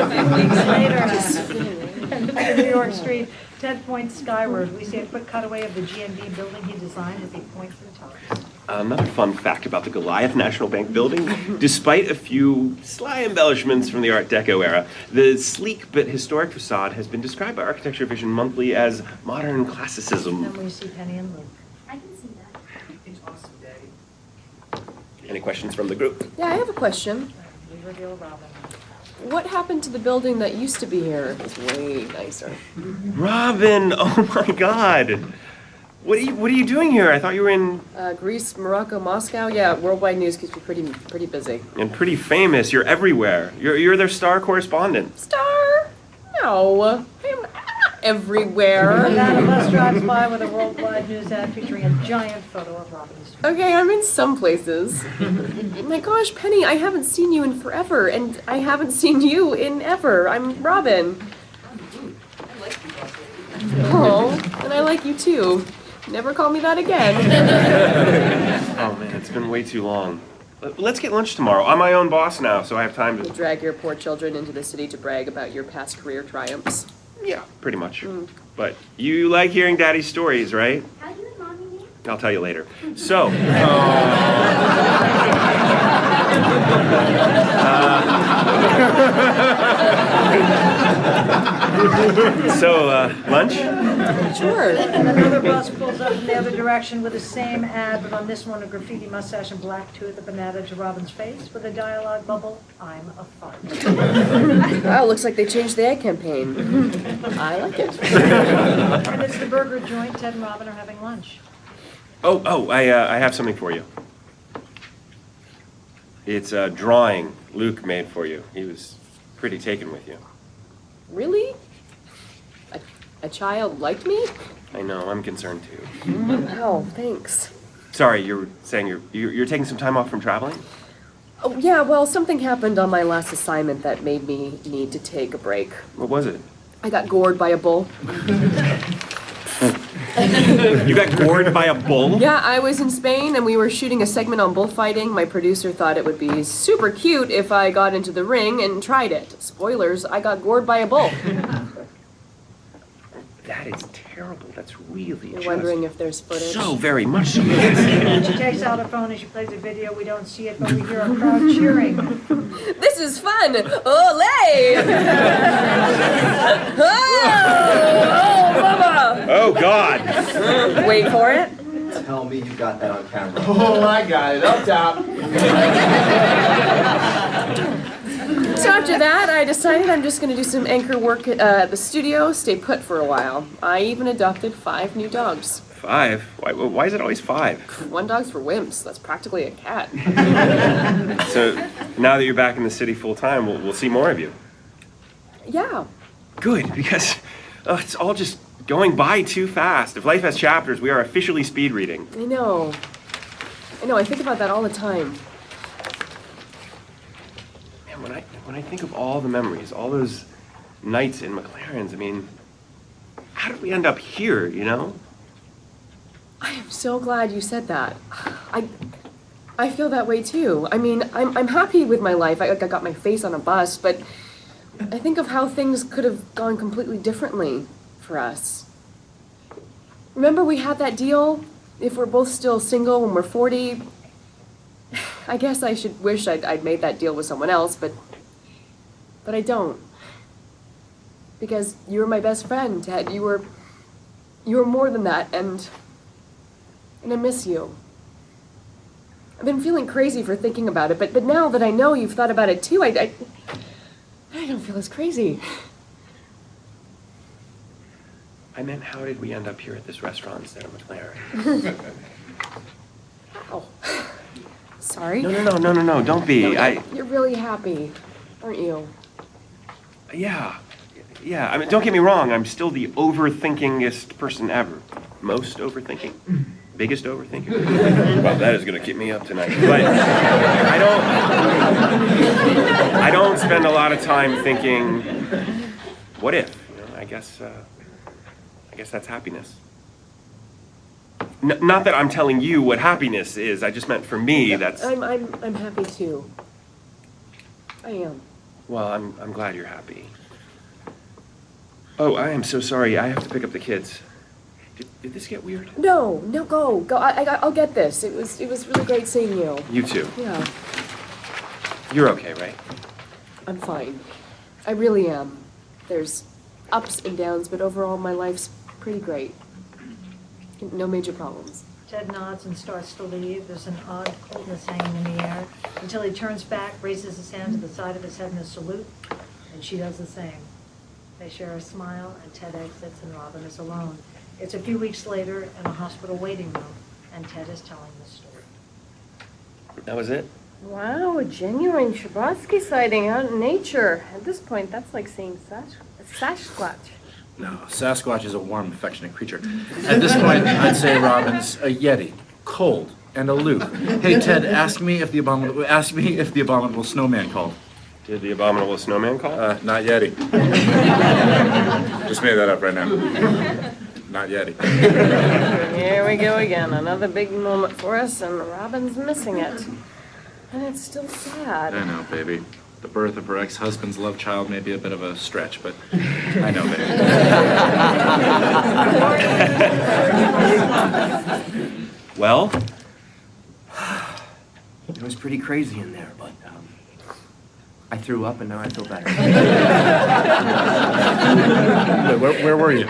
few weeks later, in New York Street, Ted points skyward. We see a quick cutaway of the GNB building he designed as he points and talks. Another fun fact about the Goliath National Bank building, despite a few sly embellishments from the Art Deco era, the sleek but historic facade has been described by Architecture Vision Monthly as modern classicism. Then we see Penny and Luke. I can see that. It's awesome, Daddy. Any questions from the group? Yeah, I have a question. We reveal Robin. What happened to the building that used to be here? It's way nicer. Robin, oh my God. What are you doing here? I thought you were in... Greece, Morocco, Moscow. Yeah, worldwide news keeps me pretty busy. And pretty famous. You're everywhere. You're their star correspondent. Star? No, I'm not everywhere. And then a bus drives by with a worldwide news ad featuring a giant photo of Robin's. Okay, I'm in some places. My gosh, Penny, I haven't seen you in forever, and I haven't seen you in ever. I'm Robin. Oh, and I like you too. Never call me that again. Oh man, it's been way too long. Let's get lunch tomorrow. I'm my own boss now, so I have time to... You drag your poor children into the city to brag about your past career triumphs. Yeah, pretty much. But you like hearing Daddy's stories, right? How do you and Mommy meet? I'll tell you later. So... lunch? Sure. And another bus pulls up in the other direction with the same ad, but on this one, a graffiti mustache and black tooth up an added to Robin's face with a dialogue bubble, "I'm a fart." Wow, looks like they changed the ad campaign. I like it. And it's the burger joint. Ted and Robin are having lunch. I have something for you. It's a drawing Luke made for you. He was pretty taken with you. Really? A child liked me? I know, I'm concerned too. Oh, thanks. Sorry, you were saying you're taking some time off from traveling? Oh, yeah, well, something happened on my last assignment that made me need to take a break. What was it? I got gored by a bull. You got gored by a bull? Yeah, I was in Spain and we were shooting a segment on bullfighting. My producer thought it would be super cute if I got into the ring and tried it. Spoilers, I got gored by a bull. That is terrible. That's really You're wondering if there's footage? so very much so. She takes out her phone and she plays a video. We don't see it, but we hear a crowd cheering. This is fun! Olay! Oh, mama! Oh, God! Wait for it. Tell me you got that on camera. Oh, I got it. Up top. So after that, I decided I'm just going to do some anchor work at the studio, stay put for a while. I even adopted 5 new dogs. 5? Why is it always 5? 1 dog's for wimps. That's practically a cat. So now that you're back in the city full time, we'll see more of you. Yeah. Good, because it's all just going by too fast. If life has chapters, we are officially speed reading. I know. I think about that all the time. Man, when I think of all the memories, all those nights in McLaren's, I mean, how did we end up here, you know? I am so glad you said that. I feel that way too. I mean, I'm happy with my life. I got my face on a bus, but I think of how things could have gone completely differently for us. Remember we had that deal? If we're both still single when we're 40? I guess I should wish I'd made that deal with someone else, but I don't. Because you were my best friend, Ted. You were more than that, and I miss you. I've been feeling crazy for thinking about it, but now that I know you've thought about it too, I don't feel as crazy. I meant, how did we end up here at this restaurant instead of McLaren? Ow. Sorry. No, don't be. You're really happy, aren't you? Yeah. I mean, don't get me wrong, I'm still the overthinkingest person ever. Most overthinking. Biggest overthinker. Well, that is gonna keep me up tonight. But I don't spend a lot of time thinking, what if? You know, I guess that's happiness. Not that I'm telling you what happiness is, I just meant for me, that's... I'm happy too. I am. Well, I'm glad you're happy. Oh, I am so sorry, I have to pick up the kids. Did this get weird? No, go. I'll get this. It was really great seeing you. You too. Yeah. You're okay, right? I'm fine. I really am. There's ups and downs, but overall my life's pretty great. No major problems. Ted nods and starts to leave. There's an odd coldness hanging in the air until he turns back, raises his hand to the side of his head in a salute, and she does the same. They share a smile, and Ted exits, and Robin is alone. It's a few weeks later in a hospital waiting room, and Ted is telling the story. That was it? Wow, a genuine Shabrotsky sighting out in nature. At this point, that's like saying Sasquatch. No, Sasquatch is a warm, affectionate creature. At this point, I'd say Robin's a Yeti, cold and aloof. Hey, Ted, ask me if the abominable snowman called. Did the abominable snowman call? Not Yeti. Just made that up right now. Not Yeti. Here we go again. Another big moment for us, and Robin's missing it. And it's still sad. I know, baby. The birth of her ex-husband's love child may be a bit of a stretch, but I know, baby. Well? It was pretty crazy in there, but I threw up and now I feel better. Wait, where were you?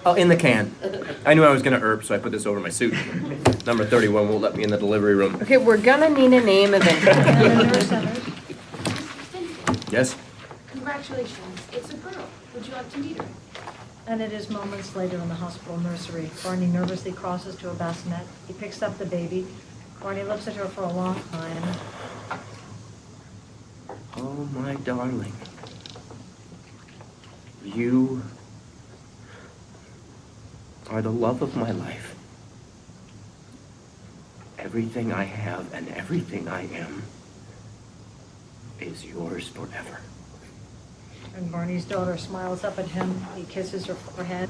Oh, in the can. I knew I was gonna so I put this over my suit. Number 31 won't let me in the delivery room. Okay, we're gonna need a name eventually. Yes? Congratulations. It's a girl. Would you like to meet her? And it is moments later in the hospital nursery. Barney nervously crosses to a bassinet. He picks up the baby. Barney looks at her for a long time. Oh, my darling. You are the love of my life. Everything I have and everything I am is yours forever. And Barney's daughter smiles up at him. He kisses her forehead.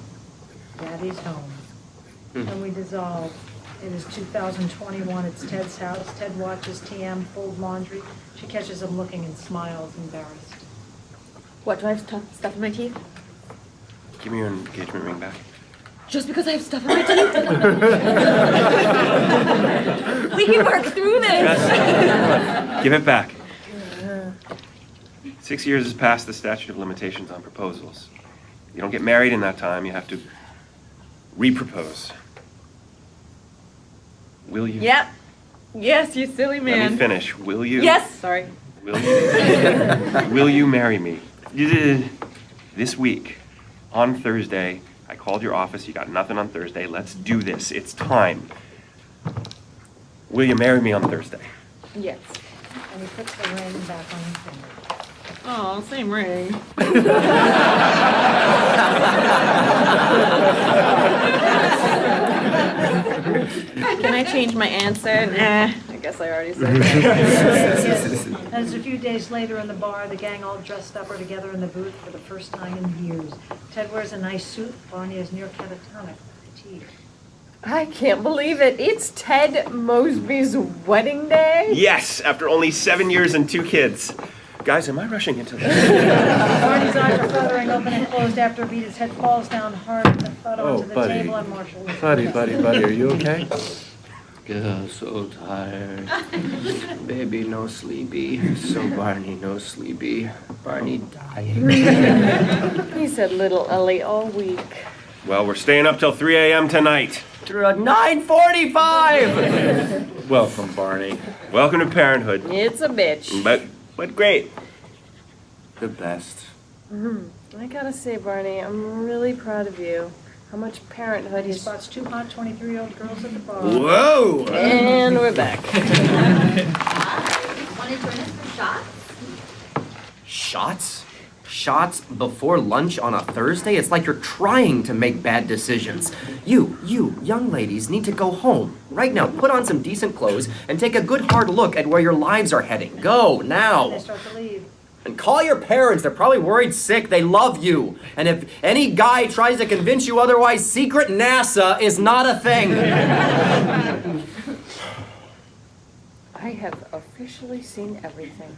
Daddy's home. And we dissolve. It is 2021. It's Ted's house. Ted watches TM fold laundry. She catches him looking and smiles, embarrassed. What, do I have stuff in my teeth? Give me your engagement ring back. Just because I have stuff in my teeth? We can work through this. Give it back. 6 years has passed the statute of limitations on proposals. You don't get married in that time, you have to re-propose. Will you? Yep. Yes, you silly man. Let me finish. Will you? Yes. Sorry. Will you? Will you marry me? This week, on Thursday, I called your office. You got nothing on Thursday. Let's do this. It's time. Will you marry me on Thursday? Yes. And he puts the ring back on his finger. Oh, same ring. Can I change my answer? Nah, I guess I already said that. And it's a few days later in the bar, the gang all dressed up are together in the booth for the first time in years. Ted wears a nice suit. Barney is near catatonic, fatigue. I can't believe it. It's Ted Mosby's wedding day. Yes, after only 7 years and 2 kids. Guys, am I rushing into this? Barney's eyes are fluttering open and closed after a beat. His head falls down hard with the thud onto the buddy. table and Marshall. Buddy, are you okay? Yeah, so tired. Baby, no sleepy. So Barney, no sleepy. Barney dying. He said little Ellie all week. Well, we're staying up till 3 a.m. tonight. 9:45! Welcome, Barney. Welcome to parenthood. It's a bitch. But great. The best. I gotta say, Barney, I'm really proud of you. How much parenthood He is... spots 2 hot 23-year-old girls at the bar. Whoa! And we're back. Want to join us for shots? Shots? Shots before lunch on a Thursday? It's like you're trying to make bad decisions. You young ladies need to go home. Right now, put on some decent clothes and take a good hard look at where your lives are heading. Go, now. They start to leave. And call your parents. They're probably worried sick. They love you. And if any guy tries to convince you otherwise, secret NASA is not a thing. I have officially seen everything.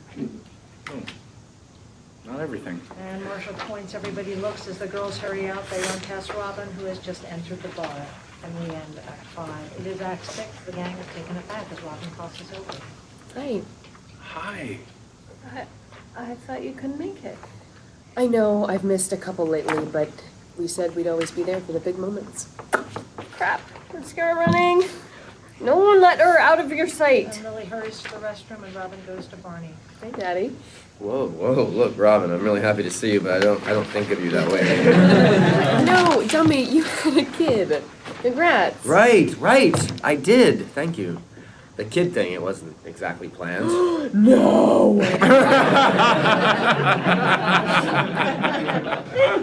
Not everything. And Marshall points, everybody looks as the girls hurry out. They run past Robin, who has just entered the bar. And we end Act 5. It is Act 6. The gang has taken it back as Robin crosses over. Hey, Hi. I thought you couldn't make it. I know I've missed a couple lately, but we said we'd always be there for the big moments. Crap, let's go running. No one let her out of your sight. And Lily hurries to the restroom and Robin goes to Barney. Hey, Daddy. Whoa, look, Robin, I'm really happy to see you, but I don't think of you that way. No, dummy, you had a kid. Congrats. Right, I did, thank you. The kid thing, it wasn't exactly planned. No.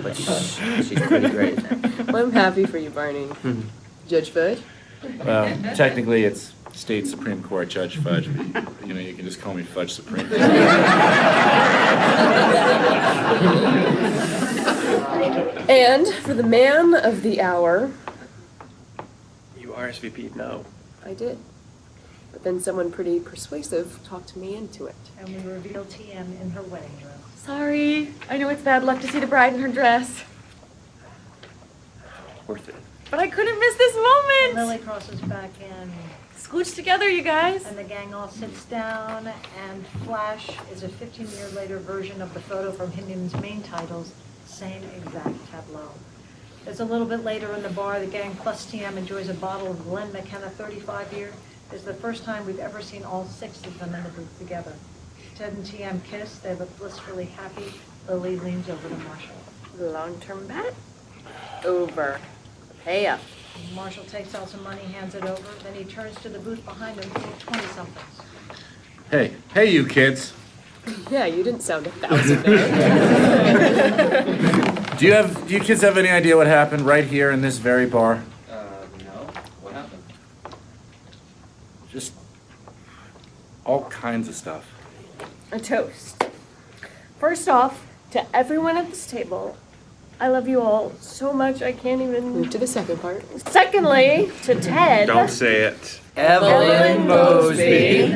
But she's pretty great. Well, I'm happy for you, Barney. Judge Fudge? Well, technically it's State Supreme Court Judge Fudge, but you know, you can just call me Fudge Supreme. And for the man of the hour, You RSVP'd no. I did. But then someone pretty persuasive talked me into it. And we reveal TM in her wedding dress. Sorry. I know it's bad luck to see the bride in her dress. Worth it. But I couldn't miss this And moment. Lily crosses back in. Scooch together, you guys. And the gang all sits down, and Flash is a 15-year later version of the photo from Hinden's main titles, same exact tableau. It's a little bit later in the bar. The gang plus TM enjoys a bottle of Glen McKenna 35 year. It's the first time we've ever seen all 6 of them in the booth together. Ted and TM kiss. They look blissfully happy. Lily leans over to Marshall. Long-term bet? Over. Pay up. Marshall takes out some money, hands it over. Then he turns to the booth behind him full of 20-somethings. Hey, you kids. Yeah, you didn't sound 1,000 there. Do you kids have any idea what happened right here in this very bar? No. What happened? Just all kinds of stuff. A toast. First off, to everyone at this table, I love you all so much I can't even move to the second part. Secondly, to Ted. Don't say it. Evelyn Mosby.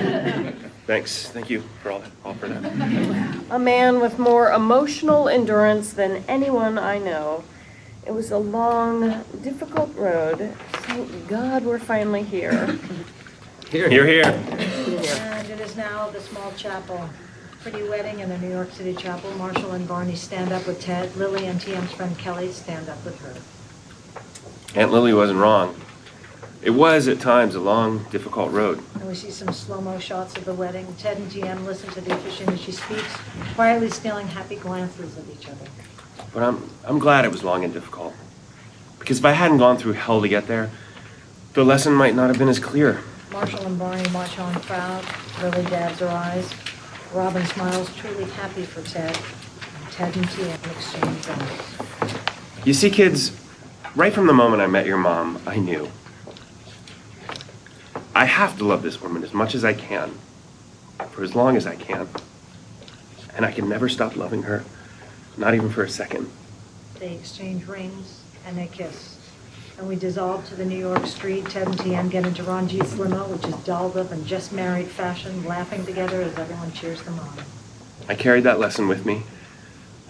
Thanks. Thank you for all for that. A man with more emotional endurance than anyone I know. It was a long, difficult road. Thank God we're finally here. Here. And it is now the small chapel. Pretty wedding in the New York City chapel. Marshall and Barney stand up with Ted. Lily and TM's friend Kelly stand up with her. Aunt Lily wasn't wrong. It was, at times, a long, difficult road. And we see some slow-mo shots of the wedding. Ted and TM listen to the officiant as she speaks, quietly stealing happy glances at each other. But I'm glad it was long and difficult. Because if I hadn't gone through hell to get there, the lesson might not have been as clear. Marshall and Barney watch on proud. Lily dabs her eyes. Robin smiles, truly happy for Ted. Ted and TM exchange eyes. You see, kids, right from the moment I met your mom, I knew. I have to love this woman as much as I can, for as long as I can. And I can never stop loving her, not even for a second. They exchange rings and they kiss. And we dissolve to the New York street. Ted and TM get into Ranjit's limo, which is dolled up in just married fashion, laughing together as everyone cheers them on. I carried that lesson with me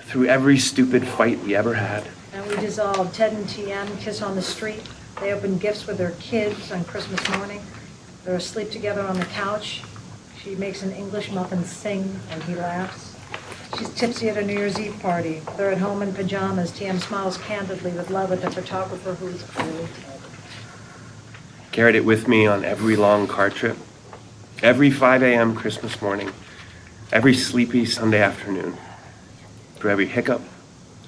through every stupid fight we ever had. And we dissolve. Ted and TM kiss on the street. They open gifts with their kids on Christmas morning. They're asleep together on the couch. She makes an English muffin sing, and he laughs. She's tipsy at a New Year's Eve party. They're at home in pajamas. TM smiles candidly with love at the photographer who is clearly Ted. Carried it with me on every long car trip, every 5 a.m. Christmas morning, every sleepy Sunday afternoon, through every hiccup,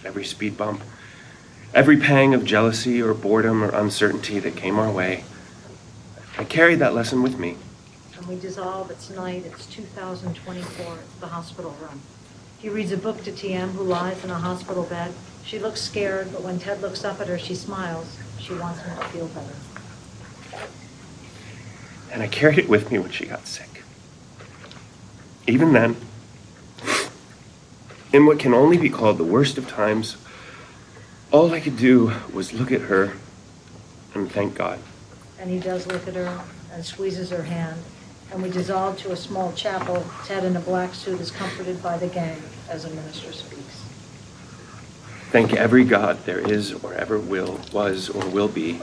every speed bump, every pang of jealousy or boredom or uncertainty that came our way. I carried that lesson with me. And we dissolve. It's night. It's 2024. It's the hospital room. He reads a book to TM, who lies in a hospital bed. She looks scared, but when Ted looks up at her, she smiles. She wants him to feel better. And I carried it with me when she got sick. Even then, in what can only be called the worst of times, all I could do was look at her and thank God. And he does look at her and squeezes her hand. And we dissolve to a small chapel. Ted in a black suit is comforted by the gang as a minister speaks. Thank every God there is or ever was or will be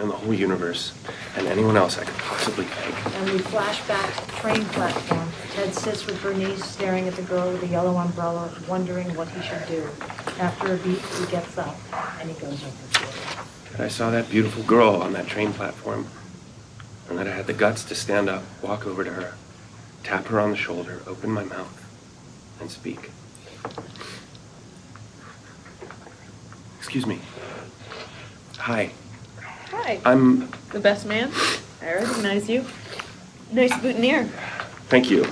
in the whole universe, and anyone else I could possibly thank. And we flash back to the train platform. Ted sits with Bernice, staring at the girl with the yellow umbrella, wondering what he should do. After a beat, he gets up and he goes over to her. And I saw that beautiful girl on that train platform, and then I had the guts to stand up, walk over to her, tap her on the shoulder, open my mouth, and speak. Excuse me. Hi. Hi. I'm... The best man. I recognize you. Nice boutonniere. Thank you.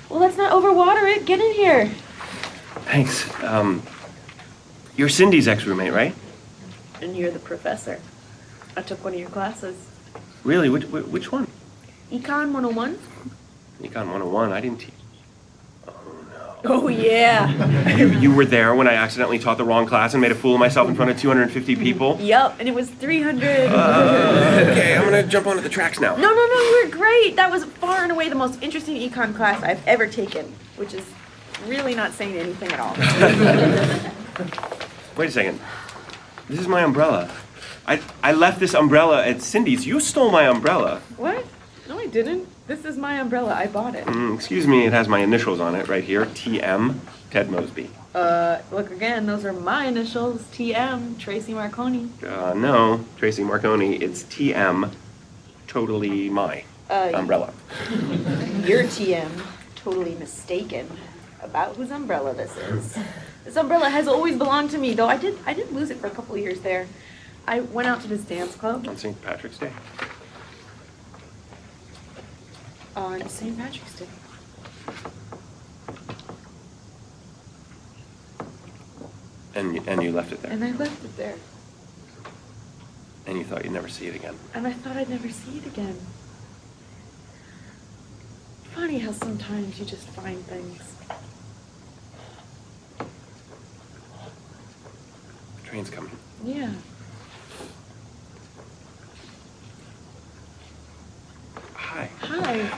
Well, let's not overwater it. Get in here. Thanks. You're Cindy's ex-roommate, right? And you're the professor. I took one of your classes. Really? Which one? Econ 101? Econ 101. I didn't teach. Oh, yeah. You were there when I accidentally taught the wrong class and made a fool of myself in front of 250 people? Yup, and it was 300. Okay, I'm gonna jump onto the tracks now. No, you were great. That was far and away the most interesting econ class I've ever taken, which is really not saying anything at all. Wait a second. This is my umbrella. I left this umbrella at Cindy's. You stole my umbrella. What? No, I didn't. This is my umbrella. I bought it. Excuse me, it has my initials on it right here. TM, Ted Mosby. Look again, those are my initials. TM, Tracy Marconi. No, Tracy Marconi. It's TM, totally my umbrella. You're TM, totally mistaken about whose umbrella this is. This umbrella has always belonged to me, though I did lose it for a couple of years there. I went out to this dance club. On St. Patrick's Day. On St. Patrick's Day. And you left it there. And I left it there. And you thought you'd never see it again. And I thought I'd never see it again. Funny how sometimes you just find things. The train's coming. Yeah. Hi. Hi.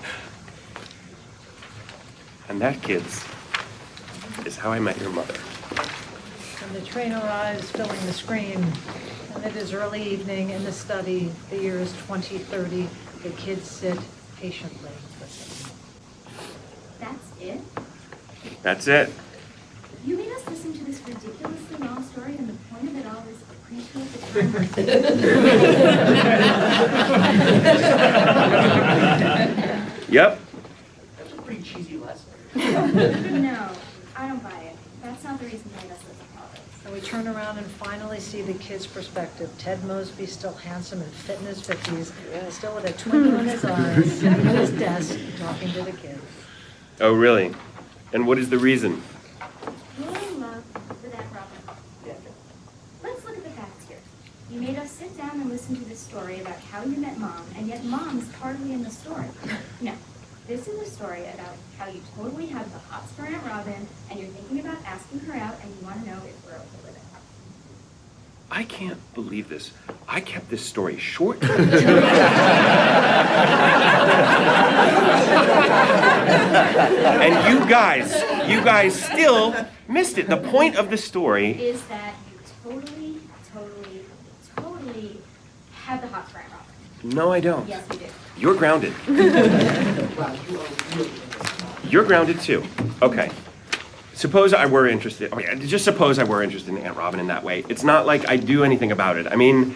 And that, kids, is how I met your mother. And the train arrives, filling the screen. And it is early evening in the study. The year is 2030. The kids sit patiently listening. That's it? That's it. You made us listen to this ridiculously long story, and the point of it all is a preschool at the time. Yep. That's a pretty cheesy lesson. No, I don't buy it. That's not the reason you made us listen to all this. And we turn around and finally see the kid's perspective. Ted Mosby, still handsome and fit in his 50s, still with a twinkle in his eyes, sitting at his desk, talking to the kids. Oh, really? And what is the reason? You're in love with Aunt Robin. Let's look at the facts here. You made us sit down and listen to this story about how you met Mom, and yet Mom's hardly in the story. No, this is a story about how you totally have the hots for Aunt Robin, and you're thinking about asking her out, and you want to know if we're okay with it. I can't believe this. I kept this story short. And you guys still missed it. The point of the story Is that you totally have the hots for Aunt Robin. No, I don't. Yes, you do. You're grounded. You're grounded too. Okay. Suppose I were interested. Okay, just suppose I were interested in Aunt Robin in that way. It's not like I do anything about it. I mean,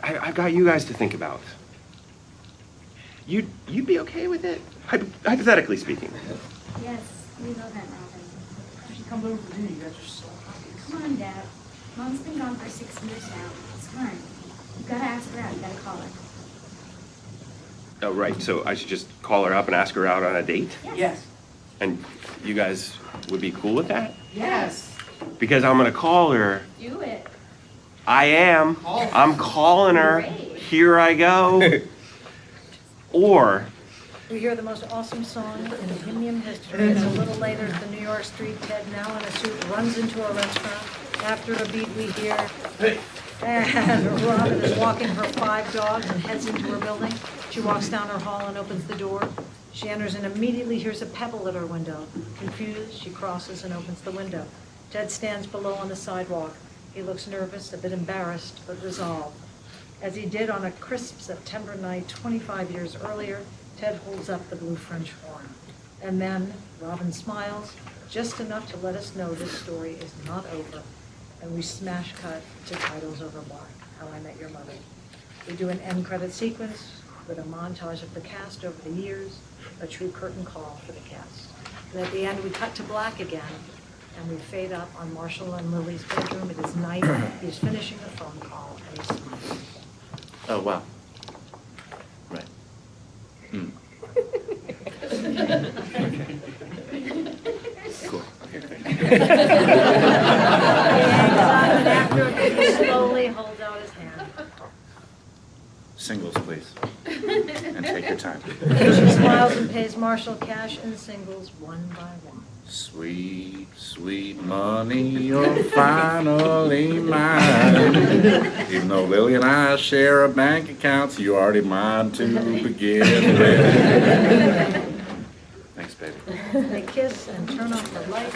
I've got you guys to think about. You'd be okay with it? Hypothetically speaking. Yes, we love Aunt Robin. She comes over for dinner. You guys are so happy. Come on, Dad. Mom's been gone for 6 years now. It's time. You gotta ask her out. You gotta call her. Oh, right. So I should just call her up and ask her out on a date? Yes. And you guys would be cool with that? Yes. Because I'm gonna call her. Do it. I am. I'm calling her. Great. Here I go. Or We hear the most awesome song in hymnium history. And a little later at the New York street, Ted, now in a suit, runs into a restaurant. After a beat, we hear, and Robin is walking her 5 dogs and heads into her building. She walks down her hall and opens the door. She enters and immediately hears a pebble at her window. Confused, she crosses and opens the window. Ted stands below on the sidewalk. He looks nervous, a bit embarrassed, but resolved. As he did on a crisp September night 25 years earlier, Ted holds up the blue French horn. And then Robin smiles, just enough to let us know this story is not over. And we smash cut to titles over black, How I Met Your Mother. We do an end credit sequence with a montage of the cast over the years, a true curtain call for the cast. And at the end, we cut to black again, and we fade up on Marshall and Lily's bedroom. It is night. He's finishing a phone call, and he's smiling. Oh, wow. Right. Hmm. Cool. Okay, great. And after a bit, he slowly holds out his hand. Singles, please. And take your time. She smiles and pays Marshall cash and singles one by one. Sweet, sweet money, you're finally mine. Even though Lily and I share a bank account, you already mine to begin with. Thanks, baby. They kiss and turn off the light.